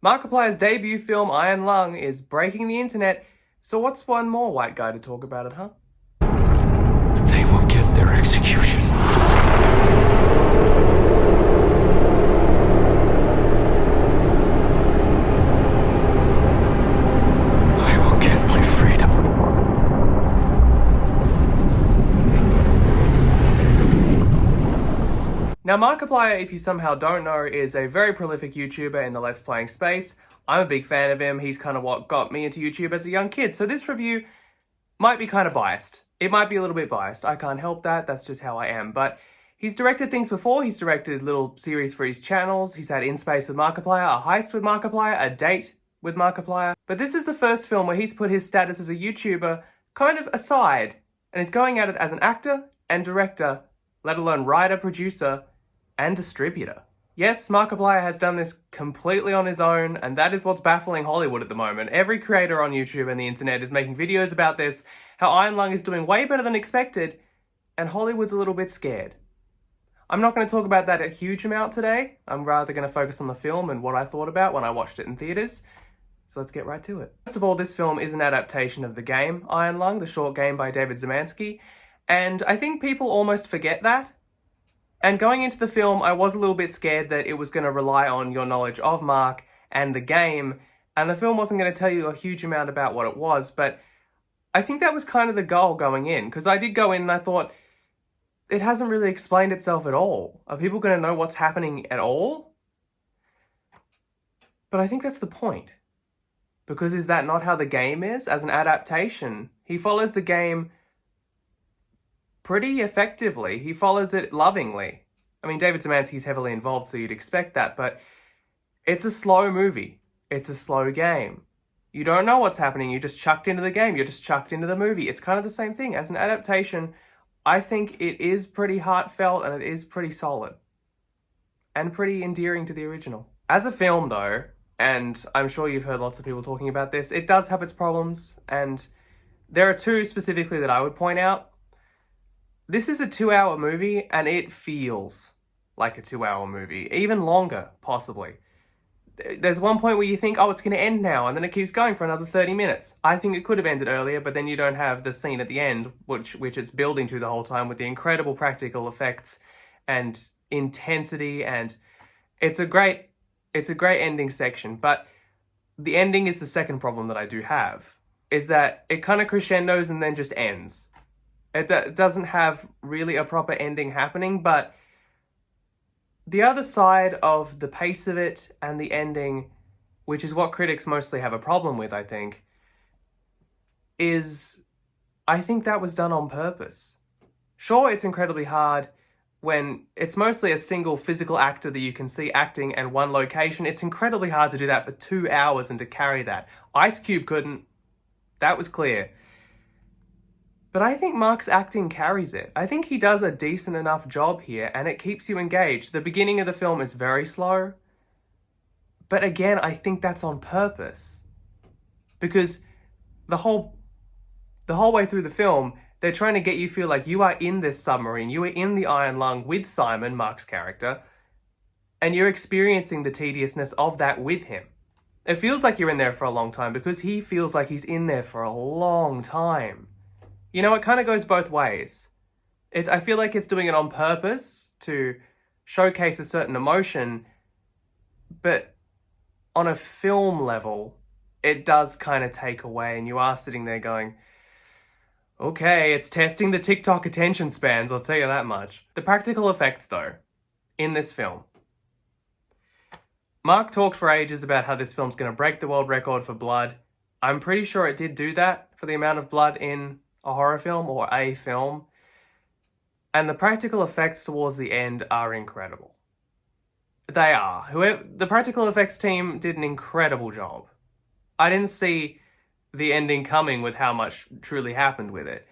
Markiplier's debut film, Iron Lung, is breaking the internet, so what's one more white guy to talk about it, huh? They will get their execution. I will get my freedom. Now, Markiplier, if you somehow don't know, is a very prolific YouTuber in the Let's Playing space. I'm a big fan of him. He's kind of what got me into YouTube as a young kid. So this review might be kind of biased. It might be a little bit biased. I can't help that. That's just how I am. But he's directed things before. He's directed little series for his channels. He's had In Space with Markiplier, A Heist with Markiplier, A Date with Markiplier. But this is the first film where he's put his status as a YouTuber kind of aside and is going at it as an actor and director, let alone writer, producer, and distributor. Yes, Markiplier has done this completely on his own, and that is what's baffling Hollywood at the moment. Every creator on YouTube and the internet is making videos about this, how Iron Lung is doing way better than expected, and Hollywood's a little bit scared. I'm not going to talk about that a huge amount today. I'm rather going to focus on the film and what I thought about when I watched it in theaters. So let's get right to it. First of all, this film is an adaptation of the game Iron Lung, the short game by David Zemansky, and I think people almost forget that. And going into the film, I was a little bit scared that it was going to rely on your knowledge of Mark and the game, and the film wasn't going to tell you a huge amount about what it was, but I think that was kind of the goal going in, because I did go in and I thought, it hasn't really explained itself at all. Are people going to know what's happening at all? But I think that's the point. Because is that not how the game is? As an adaptation, he follows the game pretty effectively. He follows it lovingly. I mean, David Zemansky's heavily involved, so you'd expect that, but it's a slow movie. It's a slow game. You don't know what's happening. You're just chucked into the game. You're just chucked into the movie. It's kind of the same thing. As an adaptation, I think it is pretty heartfelt and it is pretty solid. And pretty endearing to the original. As a film, though, and I'm sure you've heard lots of people talking about this, it does have its problems, and there are two specifically that I would point out. This is a 2-hour movie, and it feels like a 2-hour movie. Even longer, possibly. There's one point where you think, oh, it's going to end now, and then it keeps going for another 30 minutes. I think it could have ended earlier, but then you don't have the scene at the end, which it's building to the whole time with the incredible practical effects and intensity, and it's a great ending section. But the ending is the second problem that I do have, is that it kind of crescendos and then just ends. It doesn't have really a proper ending happening, but the other side of the pace of it and the ending, which is what critics mostly have a problem with, I think, is I think that was done on purpose. Sure, it's incredibly hard when it's mostly a single physical actor that you can see acting and one location. It's incredibly hard to do that for 2 hours and to carry that. Ice Cube couldn't. That was clear. But I think Mark's acting carries it. I think he does a decent enough job here, and it keeps you engaged. The beginning of the film is very slow. But again, I think that's on purpose. Because the whole way through the film, they're trying to get you feel like you are in this submarine. You are in the Iron Lung with Simon, Mark's character, and you're experiencing the tediousness of that with him. It feels like you're in there for a long time because he feels like he's in there for a long time. You know, it kind of goes both ways. I feel like it's doing it on purpose to showcase a certain emotion, but on a film level, it does kind of take away, and you are sitting there going, okay, it's testing the TikTok attention spans, I'll tell you that much. The practical effects, though, in this film. Mark talked for ages about how this film's going to break the world record for blood. I'm pretty sure it did do that for the amount of blood in a horror film or a film. And the practical effects towards the end are incredible. They are. The practical effects team did an incredible job. I didn't see the ending coming with how much truly happened with it.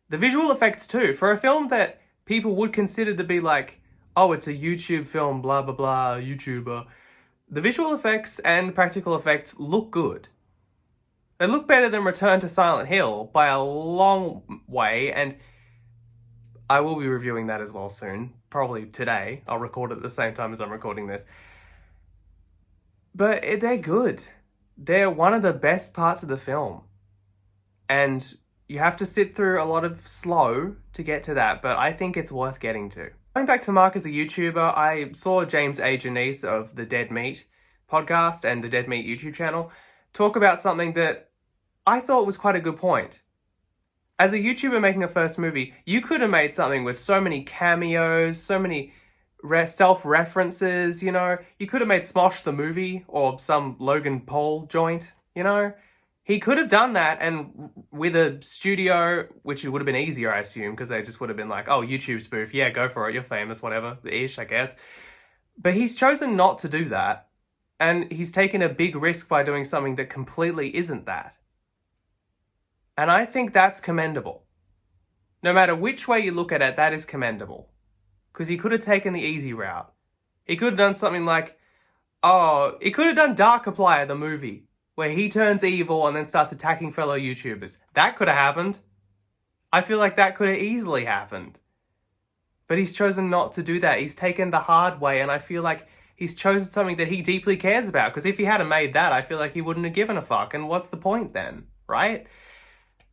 The visual effects too, for a film that people would consider to be like, oh, it's a YouTube film, blah, blah, blah, YouTuber. The visual effects and practical effects look good. They look better than Return to Silent Hill by a long way, and I will be reviewing that as well soon, probably today. I'll record it at the same time as I'm recording this. But they're good. They're one of the best parts of the film. And you have to sit through a lot of slow to get to that, but I think it's worth getting to. Going back to Mark as a YouTuber, I saw James A. Janice of the Dead Meat podcast and the Dead Meat YouTube channel talk about something that I thought was quite a good point. As a YouTuber making a first movie, you could have made something with so many cameos, so many self-references, you know. You could have made Smosh the movie or some Logan Paul joint, you know. He could have done that, and with a studio, which it would have been easier, I assume, because they just would have been like, oh, YouTube spoof, yeah, go for it, you're famous, whatever, ish, I guess. But he's chosen not to do that, and he's taken a big risk by doing something that completely isn't that. And I think that's commendable. No matter which way you look at it, that is commendable. Because he could have taken the easy route. He could have done something like, he could have done Darkiplier, the movie, where he turns evil and then starts attacking fellow YouTubers. That could have happened. I feel like that could have easily happened. But he's chosen not to do that. He's taken the hard way, and I feel like he's chosen something that he deeply cares about. Because if he hadn't made that, I feel like he wouldn't have given a fuck. And what's the point then, right?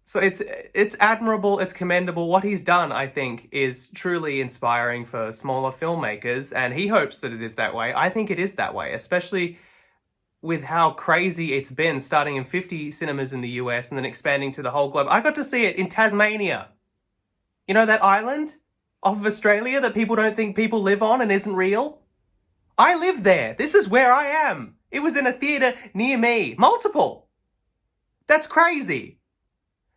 So it's admirable, it's commendable. What he's done, I think, is truly inspiring for smaller filmmakers, and he hopes that it is that way. I think it is that way, especially with how crazy it's been, starting in 50 cinemas in the US and then expanding to the whole globe. I got to see it in Tasmania. You know that island off of Australia that people don't think people live on and isn't real? I live there. This is where I am. It was in a theatre near me. Multiple. That's crazy.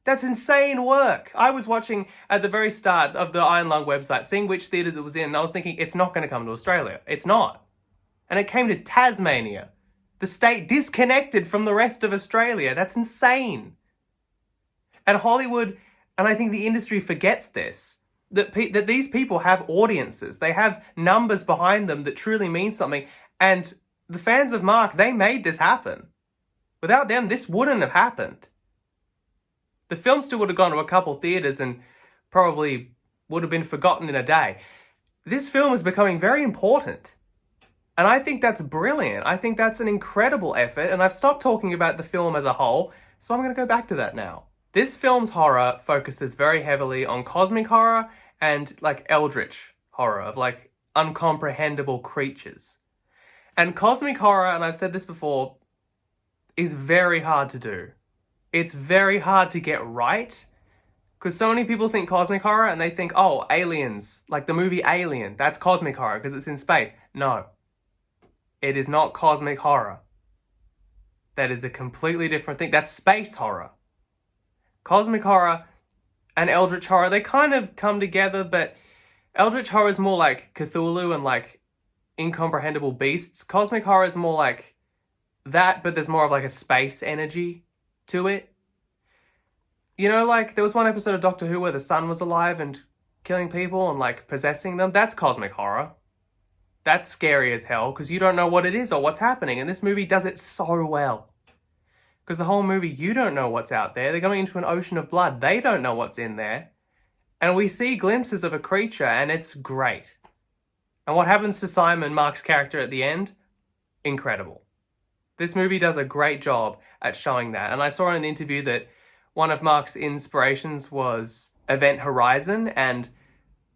That's insane work. I was watching at the very start of the Iron Lung website, seeing which theatres it was in, and I was thinking, it's not going to come to Australia. It's not. And it came to Tasmania. The state disconnected from the rest of Australia. That's insane. And Hollywood, and I think the industry forgets this, that these people have audiences. They have numbers behind them that truly mean something. And the fans of Mark, they made this happen. Without them, this wouldn't have happened. The film still would have gone to a couple theatres and probably would have been forgotten in a day. This film is becoming very important. And I think that's brilliant. I think that's an incredible effort. And I've stopped talking about the film as a whole, so I'm going to go back to that now. This film's horror focuses very heavily on cosmic horror and like eldritch horror of like uncomprehendable creatures. And cosmic horror, and I've said this before, is very hard to do. It's very hard to get right, because so many people think cosmic horror and they think, oh, aliens, like the movie Alien, that's cosmic horror because it's in space. No, it is not cosmic horror. That is a completely different thing. That's space horror. Cosmic horror and eldritch horror, they kind of come together, but eldritch horror is more like Cthulhu and like incomprehensible beasts. Cosmic horror is more like that, but there's more of like a space energy to it. You know, like there was one episode of Doctor Who where the sun was alive and killing people and like possessing them. That's cosmic horror. That's scary as hell because you don't know what it is or what's happening, and this movie does it so well. Because the whole movie, you don't know what's out there. They're going into an ocean of blood. They don't know what's in there. And we see glimpses of a creature, and it's great. And what happens to Simon, Mark's character at the end? Incredible. This movie does a great job at showing that. And I saw in an interview that one of Mark's inspirations was Event Horizon, and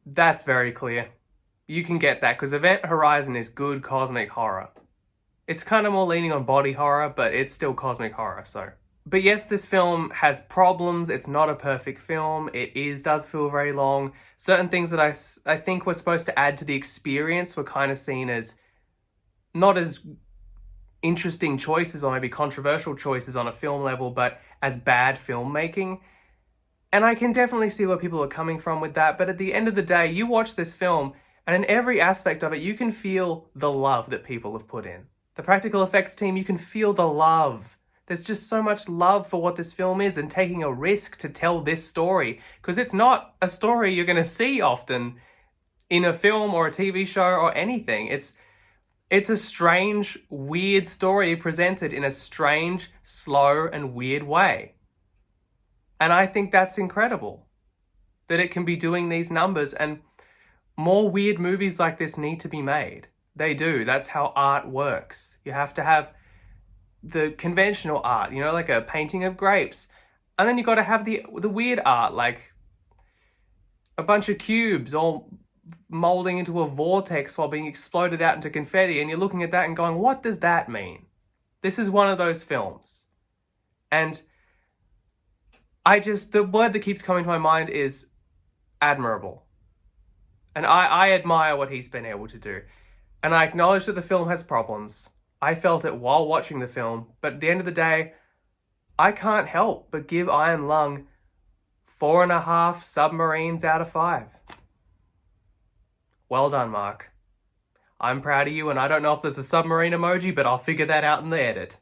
that's very clear. You can get that, because Event Horizon is good cosmic horror. It's kind of more leaning on body horror, but it's still cosmic horror, so. But yes, this film has problems. It's not a perfect film. It does feel very long. Certain things that I think were supposed to add to the experience were kind of seen as not as interesting choices or maybe controversial choices on a film level, but as bad filmmaking. And I can definitely see where people are coming from with that. But at the end of the day, you watch this film, and in every aspect of it, you can feel the love that people have put in. The practical effects team, you can feel the love. There's just so much love for what this film is and taking a risk to tell this story. Because it's not a story you're going to see often in a film or a TV show or anything. It's a strange, weird story presented in a strange, slow, and weird way. And I think that's incredible. That it can be doing these numbers, and more weird movies like this need to be made. They do. That's how art works. You have to have the conventional art, you know, like a painting of grapes. And then you got to have the weird art, like a bunch of cubes all molding into a vortex while being exploded out into confetti, and you're looking at that and going, what does that mean? This is one of those films. And the word that keeps coming to my mind is admirable. And I admire what he's been able to do. And I acknowledge that the film has problems. I felt it while watching the film, but at the end of the day, I can't help but give Iron Lung 4.5 submarines out of 5. Well done, Mark. I'm proud of you, and I don't know if there's a submarine emoji, but I'll figure that out in the edit.